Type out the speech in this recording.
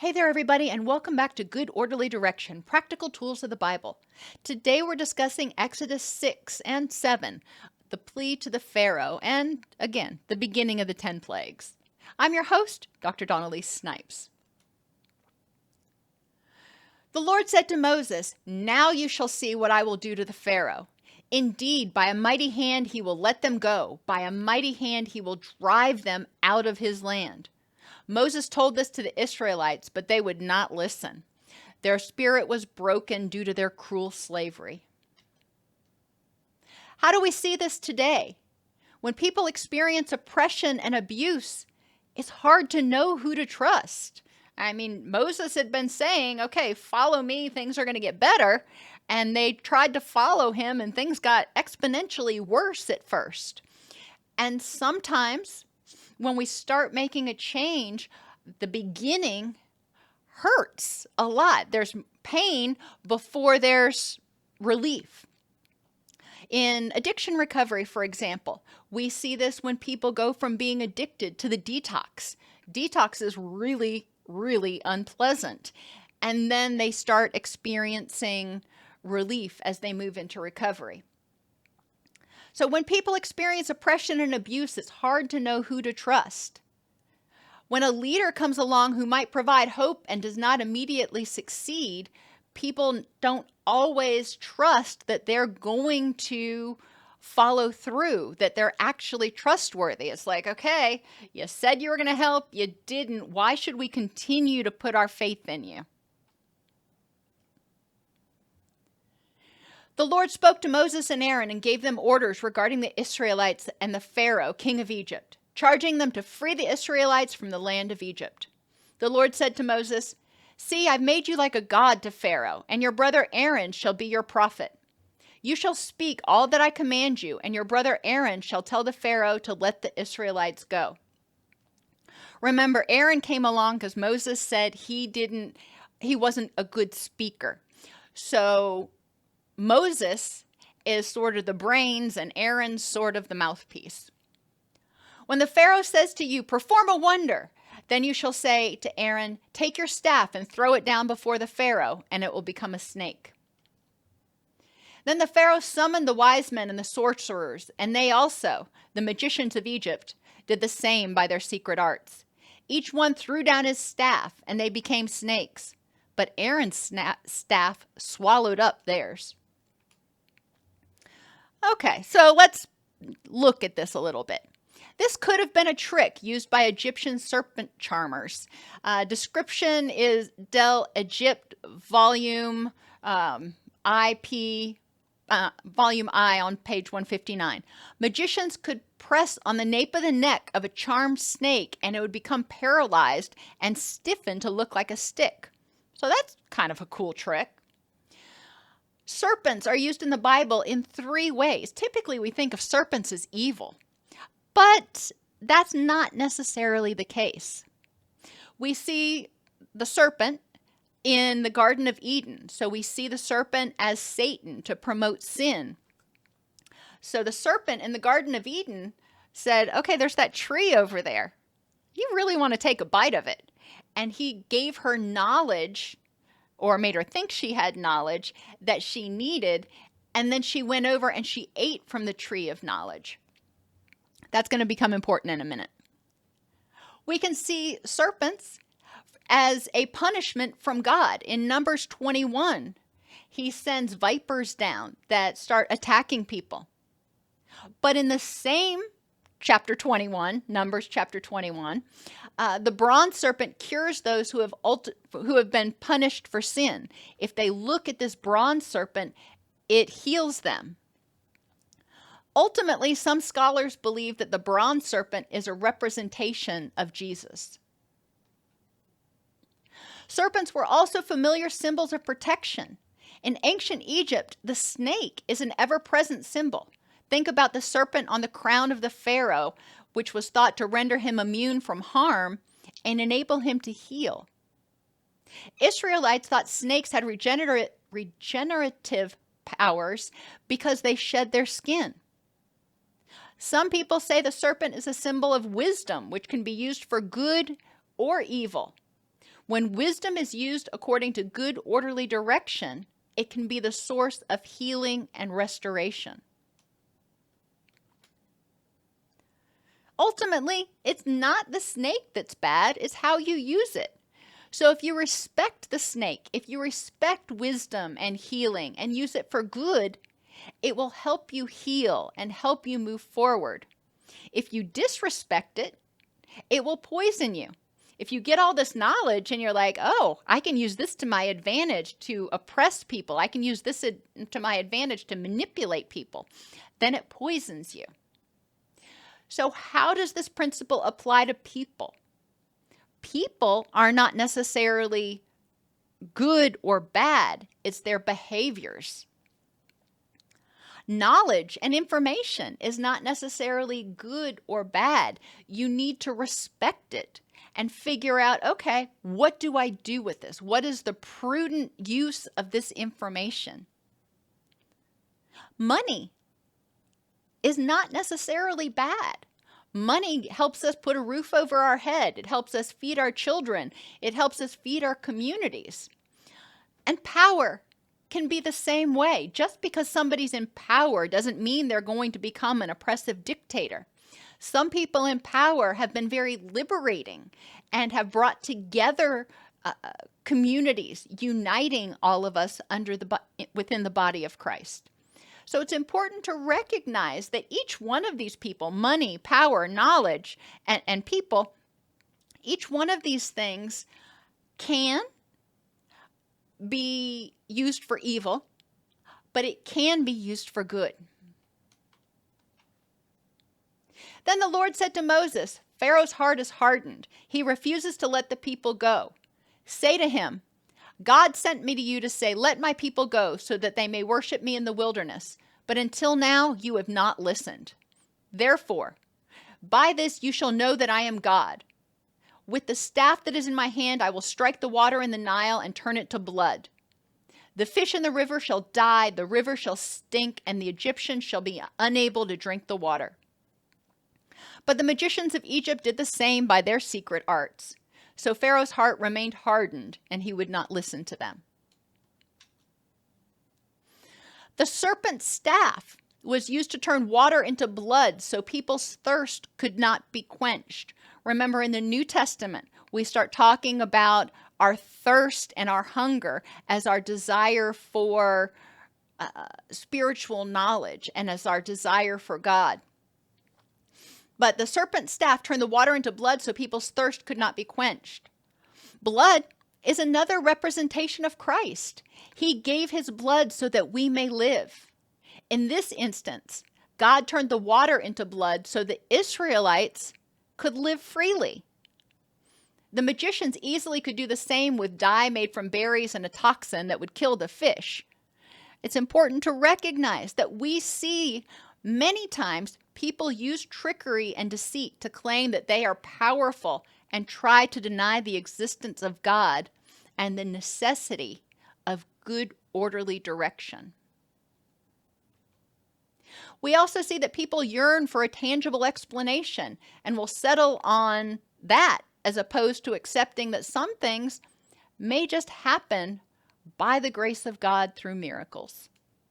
Hey there, everybody, and welcome back to Good Orderly Direction, Practical Tools of the Bible. Today we're discussing Exodus 6 and 7, the plea to the Pharaoh, and again, the beginning of the 10 plagues. I'm your host, Dr. Donnelly Snipes. The Lord said to Moses, "Now you shall see what I will do to the Pharaoh. Indeed, by a mighty hand he will let them go. By a mighty hand he will drive them out of his land." Moses told this to the Israelites, but they would not listen. Their spirit was broken due to their cruel slavery. How do we see this today? When people experience oppression and abuse, it's hard to know who to trust. Moses had been saying, okay, follow me, things are going to get better. And they tried to follow him, and things got exponentially worse at first. And sometimes when we start making a change, the beginning hurts a lot. There's pain before there's relief. In addiction recovery, for example, we see this when people go from being addicted to the detox. Detox is really, really unpleasant. And then they start experiencing relief as they move into recovery. So when people experience oppression and abuse, it's hard to know who to trust. When a leader comes along who might provide hope and does not immediately succeed, people don't always trust that they're going to follow through, that they're actually trustworthy. It's like, okay, you said you were going to help, you didn't. Why should we continue to put our faith in you? The Lord spoke to Moses and Aaron and gave them orders regarding the Israelites and the Pharaoh, king of Egypt, charging them to free the Israelites from the land of Egypt. The Lord said to Moses, "See, I've made you like a god to Pharaoh, and your brother Aaron shall be your prophet. You shall speak all that I command you, and your brother Aaron shall tell the Pharaoh to let the Israelites go." Remember, Aaron came along because Moses said he wasn't a good speaker. So Moses is sort of the brains and Aaron's sort of the mouthpiece. When the Pharaoh says to you, "Perform a wonder," then you shall say to Aaron, "Take your staff and throw it down before the Pharaoh, and it will become a snake." Then the Pharaoh summoned the wise men and the sorcerers, and they also, the magicians of Egypt, did the same by their secret arts. Each one threw down his staff, and they became snakes, but Aaron's staff swallowed up theirs. Okay, so let's look at this a little bit. This could have been a trick used by Egyptian serpent charmers. Description is Del Egypt, volume volume I on page 159. Magicians could press on the nape of the neck of a charmed snake, and it would become paralyzed and stiffen to look like a stick. So that's kind of a cool trick. Serpents are used in the Bible in 3 ways. Typically, we think of serpents as evil, but that's not necessarily the case. We see the serpent in the Garden of Eden. So we see the serpent as Satan to promote sin. So the serpent in the Garden of Eden said, okay, there's that tree over there. You really want to take a bite of it. And he gave her knowledge, or made her think she had knowledge that she needed, and then she went over and she ate from the tree of knowledge. That's going to become important in a minute. We can see serpents as a punishment from God. In Numbers 21, he sends vipers down that start attacking people. But in the same chapter 21, Numbers chapter 21, the bronze serpent cures those who have been punished for sin. If they look at this bronze serpent, it heals them. Ultimately, some scholars believe that the bronze serpent is a representation of Jesus. Serpents were also familiar symbols of protection. In ancient Egypt, the snake is an ever-present symbol. Think about the serpent on the crown of the Pharaoh, which was thought to render him immune from harm and enable him to heal. Israelites thought snakes had regenerative powers because they shed their skin. Some people say the serpent is a symbol of wisdom, which can be used for good or evil. When wisdom is used according to good, orderly direction, it can be the source of healing and restoration. Ultimately, it's not the snake that's bad, it's how you use it. So if you respect the snake, if you respect wisdom and healing and use it for good, it will help you heal and help you move forward. If you disrespect it, it will poison you. If you get all this knowledge and you're like, oh, I can use this to my advantage to oppress people, I can use this to my advantage to manipulate people, then it poisons you. So how does this principle apply to people? People are not necessarily good or bad, it's their behaviors. Knowledge and information is not necessarily good or bad. You need to respect it and figure out, okay, what do I do with this? What is the prudent use of this information? Money is not necessarily bad. Money helps us put a roof over our head. It helps us feed our children. It helps us feed our communities. And power can be the same way. Just because somebody's in power doesn't mean they're going to become an oppressive dictator. Some people in power have been very liberating and have brought together communities, uniting all of us within the body of Christ. So it's important to recognize that each one of these people, money, power, knowledge, and people, each one of these things can be used for evil, but it can be used for good. Then the Lord said to Moses, Pharaoh's heart is hardened. He refuses to let the people go. Say to him, God sent me to you to say, let my people go so that they may worship me in the wilderness. But until now, you have not listened. Therefore, by this you shall know that I am God. With the staff that is in my hand, I will strike the water in the Nile and turn it to blood. The fish in the river shall die, the river shall stink, and the Egyptians shall be unable to drink the water. But the magicians of Egypt did the same by their secret arts. So Pharaoh's heart remained hardened, and he would not listen to them. The serpent's staff was used to turn water into blood so people's thirst could not be quenched. Remember, in the New Testament, we start talking about our thirst and our hunger as our desire for spiritual knowledge and as our desire for God. But the serpent's staff turned the water into blood so people's thirst could not be quenched. Blood is another representation of Christ. He gave his blood so that we may live. In this instance, God turned the water into blood so the Israelites could live freely. The magicians easily could do the same with dye made from berries and a toxin that would kill the fish. It's important to recognize that we see many times people use trickery and deceit to claim that they are powerful and try to deny the existence of God and the necessity of good, orderly direction. We also see that people yearn for a tangible explanation and will settle on that as opposed to accepting that some things may just happen by the grace of God through miracles.